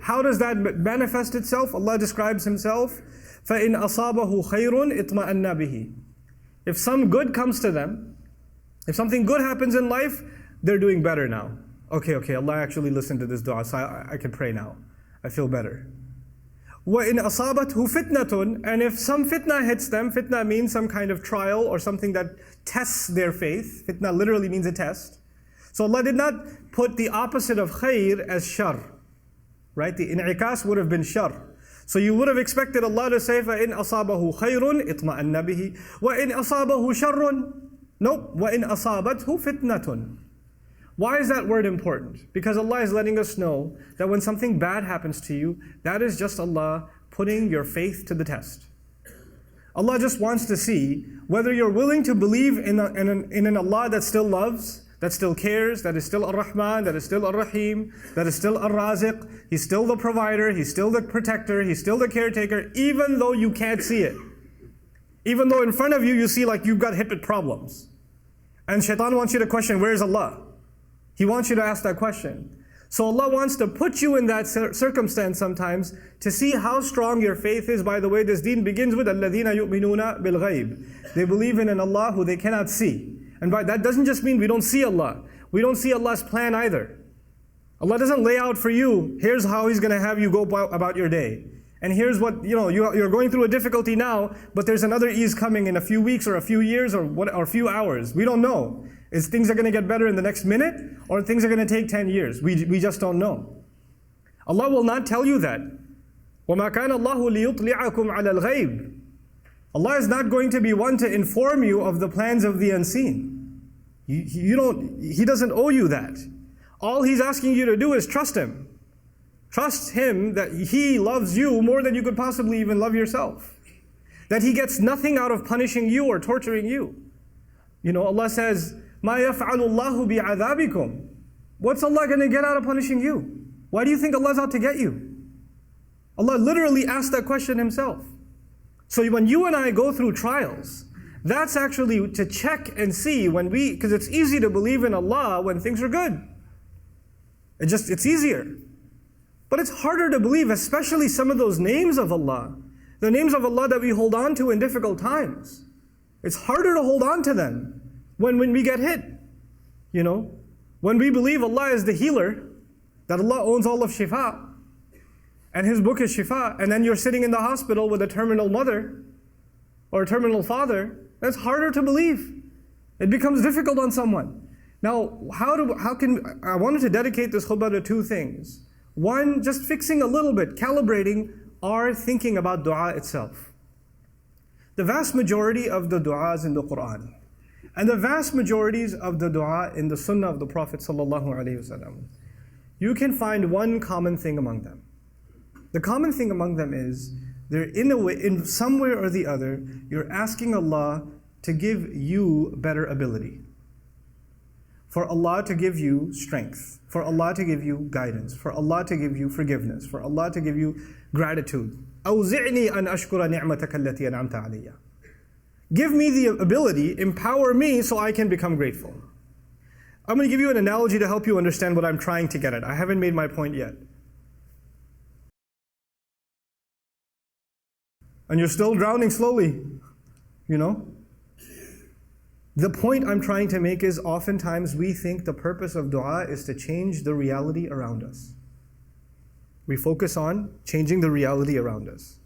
How does that manifest itself? Allah describes Himself, فَإِنْ أَصَابَهُ خَيْرٌ اطْمَأَنَّ بِهِ. If some good comes to them, if something good happens in life, they're doing better now. Okay, Allah actually listened to this dua, so I can pray now. I feel better. وَإِنْ أَصَابَتْهُ فِتْنَةٌ. And if some fitna hits them, fitna means some kind of trial or something that tests their faith. Fitna literally means a test. So Allah did not put the opposite of khair as shar. Right? The in'ikas would have been shar. So you would have expected Allah to say, فَإِنْ أَصَابَهُ خَيْرٌ اطْمَأَنَّ بِهِ وَإِنْ أَصَابَهُ شَرٌ. Nope. وَإِنْ أَصَابَتْهُ فِتْنَةٌ. Why is that word important? Because Allah is letting us know that when something bad happens to you, that is just Allah putting your faith to the test. Allah just wants to see whether you're willing to believe in an Allah that still loves, that still cares, that is still Ar-Rahman, that is still Ar-Rahim, that is still Ar-Raziq. He's still the provider, He's still the protector, He's still the caretaker, even though you can't see it. Even though in front of you, you see like you've got hit with problems. And shaitan wants you to question, where is Allah? He wants you to ask that question. So Allah wants to put you in that circumstance sometimes to see how strong your faith is. By the way, this deen begins with الَّذِينَ يُؤْمِنُونَ بِالْغَيْبِ. They believe in an Allah who they cannot see. And by that doesn't just mean we don't see Allah. We don't see Allah's plan either. Allah doesn't lay out for you, here's how He's going to have you go about your day. And here's what, you're going through a difficulty now, but there's another ease coming in a few weeks or a few years or a few hours. We don't know. Is things are going to get better in the next minute, or things are going to take 10 years? We just don't know. Allah will not tell you that. وَمَا كَانَ اللَّهُ لِيُطْلِعَكُمْ عَلَى الْغَيْبِ. Allah is not going to be one to inform you of the plans of the unseen. He doesn't owe you that. All He's asking you to do is trust Him. Trust Him that He loves you more than you could possibly even love yourself. That He gets nothing out of punishing you or torturing you. Allah says, مَا يَفْعَلُ اللَّهُ بِعَذَابِكُمْ. What's Allah going to get out of punishing you? Why do you think Allah's out to get you? Allah literally asked that question Himself. So when you and I go through trials, that's actually to check and see because it's easy to believe in Allah when things are good. It's easier. But it's harder to believe, especially some of those names of Allah. The names of Allah that we hold on to in difficult times. It's harder to hold on to them when we get hit. When we believe Allah is the healer, that Allah owns all of Shifa, and His book is Shifa, and then you're sitting in the hospital with a terminal mother or a terminal father, that's harder to believe. It becomes difficult on someone. Now, I wanted to dedicate this khutbah to two things. One, just fixing a little bit, calibrating our thinking about dua itself. The vast majority of the du'as in the Quran, and the vast majorities of the dua in the Sunnah of the Prophet ﷺ, you can find one common thing among them. The common thing among them is, in some way or the other, you're asking Allah to give you better ability. For Allah to give you strength, for Allah to give you guidance, for Allah to give you forgiveness, for Allah to give you gratitude. أَوْزِعْنِي أَنْ أَشْكُرَ نِعْمَتَكَ الَّتِي أَنْعَمْتَ عَلَيَّ. Give me the ability, empower me so I can become grateful. I'm going to give you an analogy to help you understand what I'm trying to get at. I haven't made my point yet. And you're still drowning slowly, The point I'm trying to make is oftentimes we think the purpose of dua is to change the reality around us. We focus on changing the reality around us.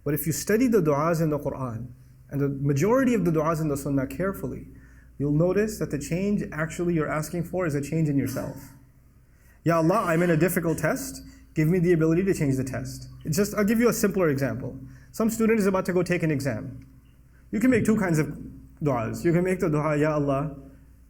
But if you study the du'as in the Quran, and the majority of the du'as in the Sunnah carefully, you'll notice that the change actually you're asking for is a change in yourself. Ya Allah, I'm in a difficult test. Give me the ability to change the test. I'll give you a simpler example. Some student is about to go take an exam. You can make two kinds of du'as. You can make the dua, Ya Allah,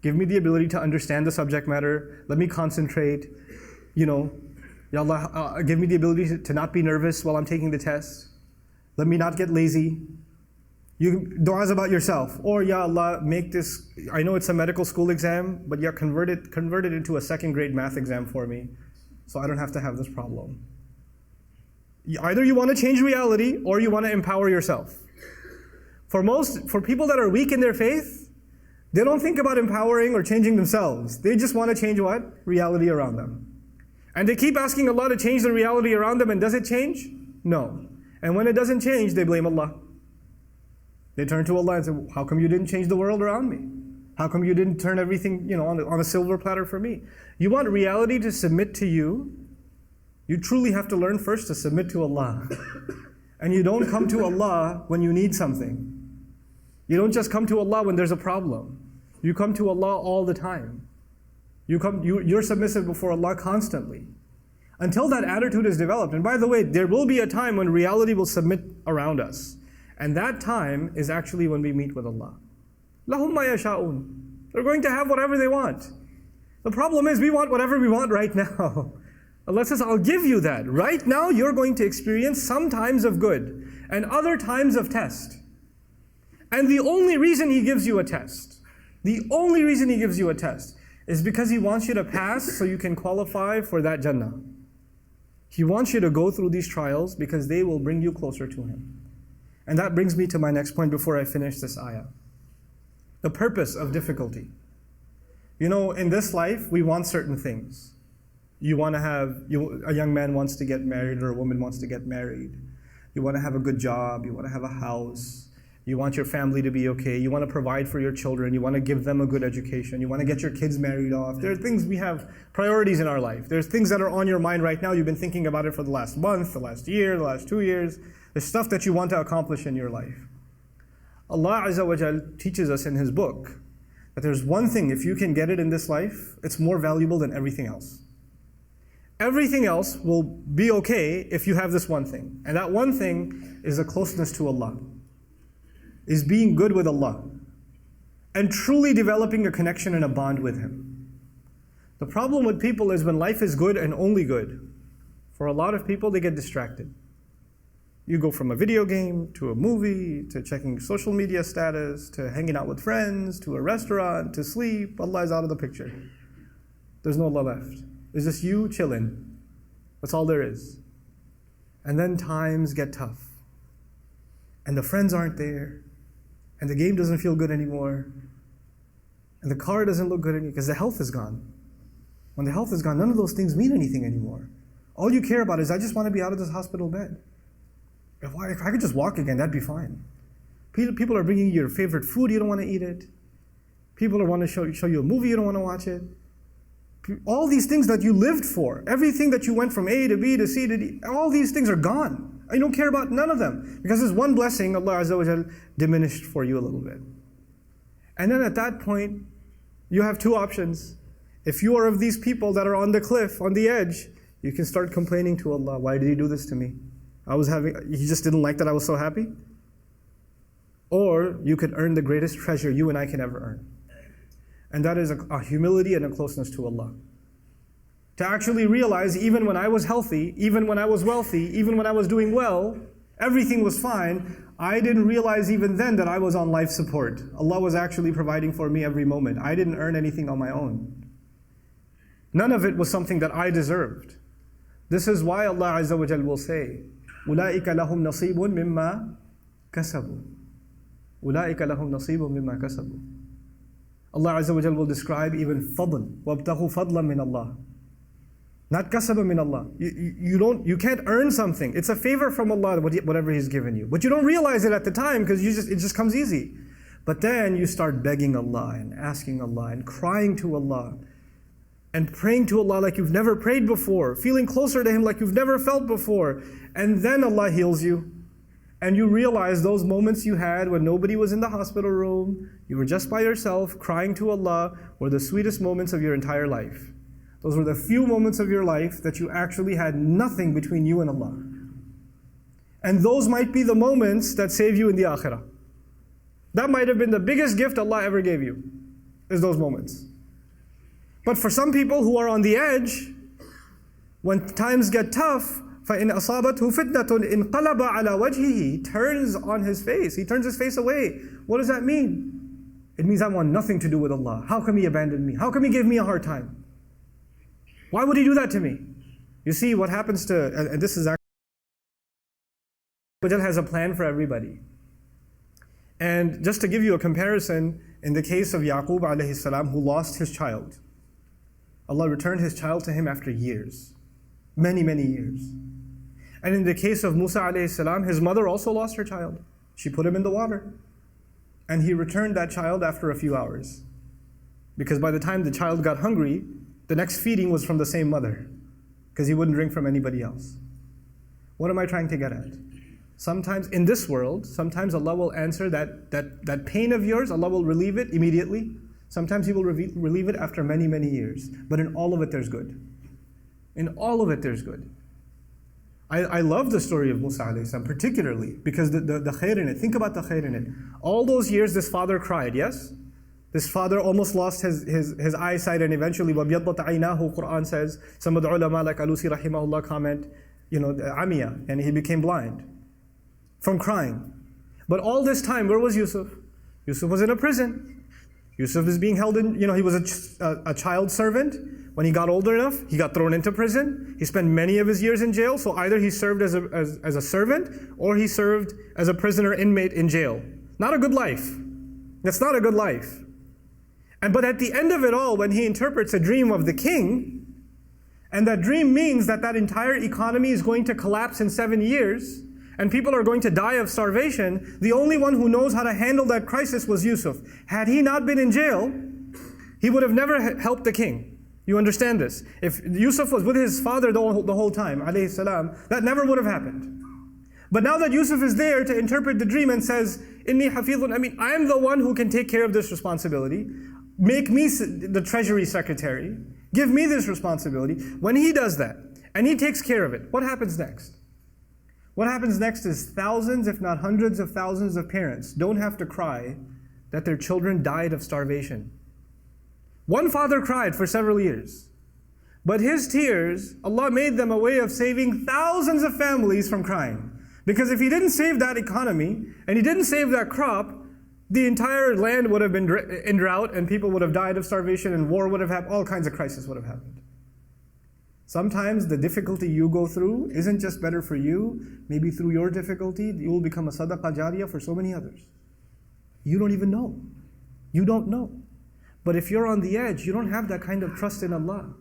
give me the ability to understand the subject matter. Let me concentrate. Ya Allah, give me the ability to not be nervous while I'm taking the test. Let me not get lazy. Du'as about yourself. Or, Ya Allah, make this, I know it's a medical school exam, but convert it into a second grade math exam for me, so I don't have to have this problem. Either you want to change reality, or you want to empower yourself. For people that are weak in their faith, they don't think about empowering or changing themselves. They just want to change what? Reality around them. And they keep asking Allah to change the reality around them, and does it change? No. And when it doesn't change, they blame Allah. They turn to Allah and say, how come you didn't change the world around me? How come you didn't turn everything, on a silver platter for me? You want reality to submit to you? You truly have to learn first to submit to Allah. And you don't come to Allah when you need something. You don't just come to Allah when there's a problem. You come to Allah all the time. You're submissive before Allah constantly. Until that attitude is developed. And by the way, there will be a time when reality will submit around us. And that time is actually when we meet with Allah. لَهُمْ مَا يَشَاءُونَ. They're going to have whatever they want. The problem is we want whatever we want right now. Allah says, I'll give you that. Right now you're going to experience some times of good and other times of test. And the only reason He gives you a test, is because He wants you to pass so you can qualify for that Jannah. He wants you to go through these trials because they will bring you closer to Him. And that brings me to my next point before I finish this ayah. The purpose of difficulty. In this life, we want certain things. A young man wants to get married, or a woman wants to get married. You want to have a good job, you want to have a house, you want your family to be okay, you want to provide for your children, you want to give them a good education, you want to get your kids married off. There are things, we have priorities in our life. There's things that are on your mind right now. You've been thinking about it for the last month, the last year, the last 2 years. There's stuff that you want to accomplish in your life. Allah Azza wa Jal teaches us in His book that there's one thing, if you can get it in this life, it's more valuable than everything else. Everything else will be okay if you have this one thing. And that one thing is a closeness to Allah. Is being good with Allah. And truly developing a connection and a bond with Him. The problem with people is when life is good and only good, for a lot of people, they get distracted. You go from a video game, to a movie, to checking social media status, to hanging out with friends, to a restaurant, to sleep. Allah is out of the picture. There's no Allah left. It's just you chilling. That's all there is. And then times get tough. And the friends aren't there. And the game doesn't feel good anymore. And the car doesn't look good anymore because the health is gone. When the health is gone, none of those things mean anything anymore. All you care about is, I just want to be out of this hospital bed. If I could just walk again, that'd be fine. People are bringing you your favorite food, you don't want to eat it. People want to show you a movie, you don't want to watch it. All these things that you lived for, everything that you went from A to B to C to D, all these things are gone. You don't care about none of them. Because there's one blessing Allah Azza wa Jal diminished for you a little bit. And then at that point, you have two options. If you are of these people that are on the cliff, on the edge, you can start complaining to Allah, why did He do this to me? He just didn't like that I was so happy? Or you could earn the greatest treasure you and I can ever earn. And that is a humility and a closeness to Allah. To actually realize, even when I was healthy, even when I was wealthy, even when I was doing well, everything was fine, I didn't realize even then that I was on life support. Allah was actually providing for me every moment. I didn't earn anything on my own. None of it was something that I deserved. This is why Allah Azza wa Jal will say, أُولَٰئِكَ لَهُمْ نَصِيبٌ مِمَّا كَسَبُوا. أُولَٰئِكَ لَهُمْ نَصِيبٌ مِمَّا كَسَبُوا. Allah Azza wa Jal will describe even fadl. وَابْتَغُوا فَضْلًا مِنَ اللَّهِ. Not kasaba min Allah. You can't earn something. It's a favor from Allah, whatever He's given you. But you don't realize it at the time because it just comes easy. But then you start begging Allah and asking Allah and crying to Allah and praying to Allah like you've never prayed before, feeling closer to Him like you've never felt before. And then Allah heals you. And you realize those moments you had when nobody was in the hospital room, you were just by yourself, crying to Allah, were the sweetest moments of your entire life. Those were the few moments of your life that you actually had nothing between you and Allah. And those might be the moments that save you in the akhirah. That might have been the biggest gift Allah ever gave you, is those moments. But for some people who are on the edge, when times get tough, فَإِنْ أَصَابَتْهُ فِتْنَةٌ إِنْقَلَبَ عَلَى وَجْهِهِ. He turns on his face. He turns his face away. What does that mean? It means I want nothing to do with Allah. How come He abandoned me? How come He gave me a hard time? Why would He do that to me? You see, what happens to, and this is actually, Allah has a plan for everybody. And just to give you a comparison, in the case of Yaqub alayhi salam, who lost his child, Allah returned his child to him after years. Many, many years. And in the case of Musa alayhi salam, his mother also lost her child. She put him in the water. And he returned that child after a few hours. Because by the time the child got hungry, the next feeding was from the same mother. Because he wouldn't drink from anybody else. What am I trying to get at? Sometimes in this world, sometimes Allah will answer that pain of yours, Allah will relieve it immediately. Sometimes He will relieve it after many, many years. But in all of it, there's good. In all of it, there's good. I love the story of Musa alayhi salam, particularly because the khair in it. Think about the khair in it. All those years, this father cried, yes? This father almost lost his eyesight, and eventually, وَبْيَضَّتْ عَيْنَاهُ, Quran says, some of the ulama like Alusi rahimahullah comment, amiya, and he became blind from crying. But all this time, where was Yusuf? Yusuf was in a prison. Yusuf is being held in, he was a child servant. When he got older enough, he got thrown into prison. He spent many of his years in jail, so either he served as a servant, or he served as a prisoner inmate in jail. Not a good life. That's not a good life. But at the end of it all, when he interprets a dream of the king, and that dream means that entire economy is going to collapse in 7 years, and people are going to die of starvation, the only one who knows how to handle that crisis was Yusuf. Had he not been in jail, he would have never helped the king. You understand this? If Yusuf was with his father the whole time, alayhi salam, that never would have happened. But now that Yusuf is there to interpret the dream and says, Inni hafidhun, I am the one who can take care of this responsibility. Make me the treasury secretary. Give me this responsibility. When he does that, and he takes care of it, what happens next? What happens next is thousands, if not hundreds of thousands of parents don't have to cry that their children died of starvation. One father cried for several years. But his tears, Allah made them a way of saving thousands of families from crying. Because if He didn't save that economy, and He didn't save that crop, the entire land would have been in drought, and people would have died of starvation, and war would have happened, all kinds of crises would have happened. Sometimes the difficulty you go through isn't just better for you. Maybe through your difficulty, you will become a sadaqah jariyah for so many others. You don't even know. You don't know. But if you're on the edge, you don't have that kind of trust in Allah.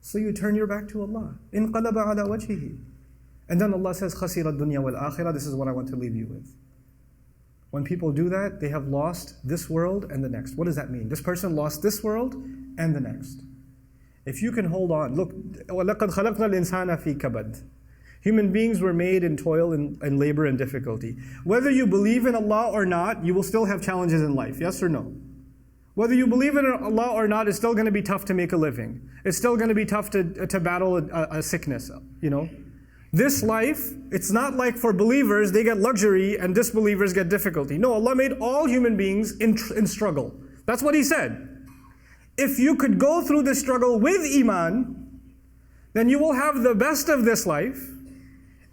So you turn your back to Allah. انقلب على وجهه. And then Allah says, خسر الدنيا والآخرة. This is what I want to leave you with. When people do that, they have lost this world and the next. What does that mean? This person lost this world and the next. If you can hold on, look, وَلَقَدْ خَلَقْنَا الْإِنسَانَ فِي كَبَدٍ. Human beings were made in toil and labor and difficulty. Whether you believe in Allah or not, you will still have challenges in life, yes or no? Whether you believe in Allah or not, it's still going to be tough to make a living. It's still going to be tough to battle a sickness, This life, it's not like for believers, they get luxury and disbelievers get difficulty. No, Allah made all human beings in struggle. That's what He said. If you could go through this struggle with Iman, then you will have the best of this life.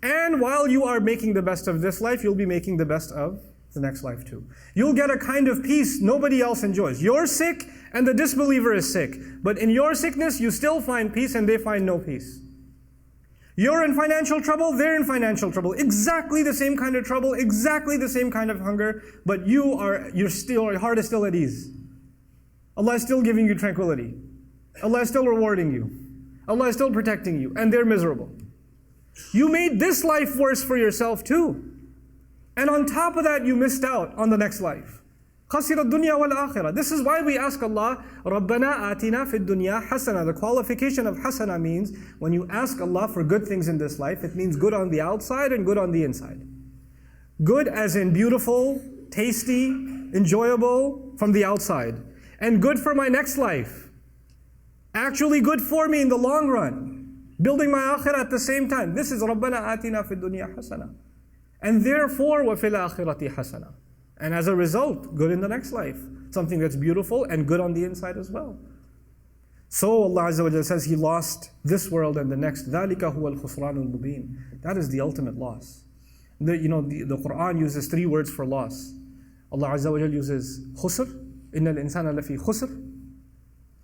And while you are making the best of this life, you'll be making the best of the next life too. You'll get a kind of peace nobody else enjoys. You're sick and the disbeliever is sick. But in your sickness, you still find peace and they find no peace. You're in financial trouble, they're in financial trouble. Exactly the same kind of trouble, exactly the same kind of hunger, but your heart is still at ease. Allah is still giving you tranquility. Allah is still rewarding you. Allah is still protecting you, and they're miserable. You made this life worse for yourself too. And on top of that, you missed out on the next life. خَسِرَ الدُّنْيَا وَالْآخِرَةِ. This is why we ask Allah, رَبَّنَا آتِنَا فِي الدُّنْيَا حَسَنًا. The qualification of hasana means, when you ask Allah for good things in this life, it means good on the outside and good on the inside. Good as in beautiful, tasty, enjoyable from the outside. And good for my next life. Actually good for me in the long run. Building my akhirah at the same time. This is رَبَّنَا آتِنَا فِي الدُّنْيَا حَسَنًا. And therefore, وَفِي الْآخِرَةِ حَسَنًا. And as a result, good in the next life. Something that's beautiful and good on the inside as well. So Allah Azza wa Jalla says He lost this world and the next. ذَلِكَ هُوَ الْخُسْرَانُ الْمُبِينُ. That is the ultimate loss. The Quran uses 3 words for loss. Allah Azza wa Jalla uses khusr. إِنَّ الْإِنسَانَ لَفِي خُسْرٍ.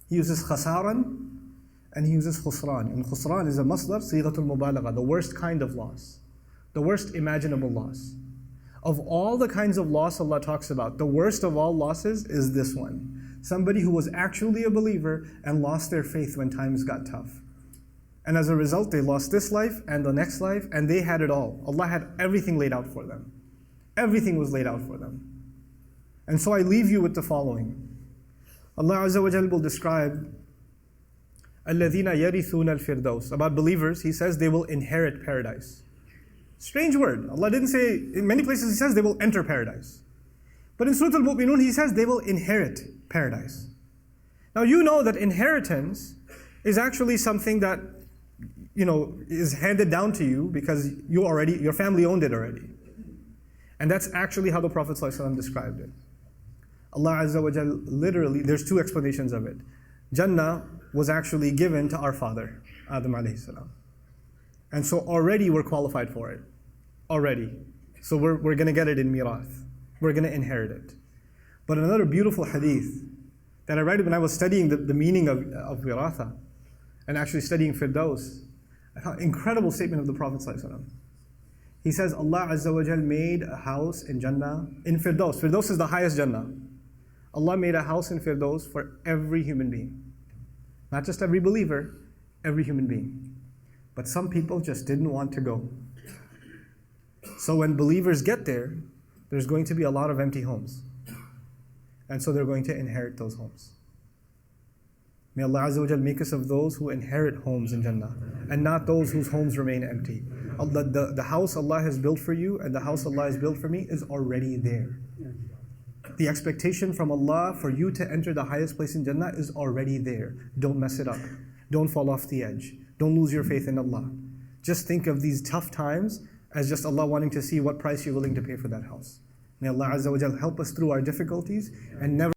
He uses khasaran and He uses khusran. And khusran is a masdar, sighatul mubalagha, the worst kind of loss. The worst imaginable loss. Of all the kinds of loss Allah talks about, the worst of all losses is this one. Somebody who was actually a believer and lost their faith when times got tough. And as a result, they lost this life and the next life, and they had it all. Allah had everything laid out for them. Everything was laid out for them. And so I leave you with the following. Allah Azza wa Jal will describe الَّذِينَ يَرِثُونَ الْفِرْدَوْسِ. About believers, He says they will inherit paradise. Strange word. Allah didn't say, in many places He says they will enter paradise. But in Surah Al-Mu'minun, He says they will inherit paradise. Now you know that inheritance is actually something that is handed down to you because your family owned it already. And that's actually how the Prophet ﷺ described it. Allah Azza wa Jal, literally, there's two explanations of it. Jannah was actually given to our father, Adam alayhi salam. And so already we're qualified for it. Already. So we're going to get it in mirath. We're going to inherit it. But another beautiful hadith that I read when I was studying the meaning of wiratha and actually studying Firdaus, I found an incredible statement of the Prophet ﷺ. He says, Allah Azza wa Jal made a house in Jannah, in Firdaus. Firdaus is the highest Jannah. Allah made a house in Firdaus for every human being. Not just every believer, every human being. But some people just didn't want to go. So when believers get there, there's going to be a lot of empty homes. And so they're going to inherit those homes. May Allah Azza wa Jal make us of those who inherit homes in Jannah and not those whose homes remain empty. The house Allah has built for you and the house Allah has built for me is already there. The expectation from Allah for you to enter the highest place in Jannah is already there. Don't mess it up. Don't fall off the edge. Don't lose your faith in Allah. Just think of these tough times as just Allah wanting to see what price you're willing to pay for that house. May Allah Azza wa Jal help us through our difficulties and never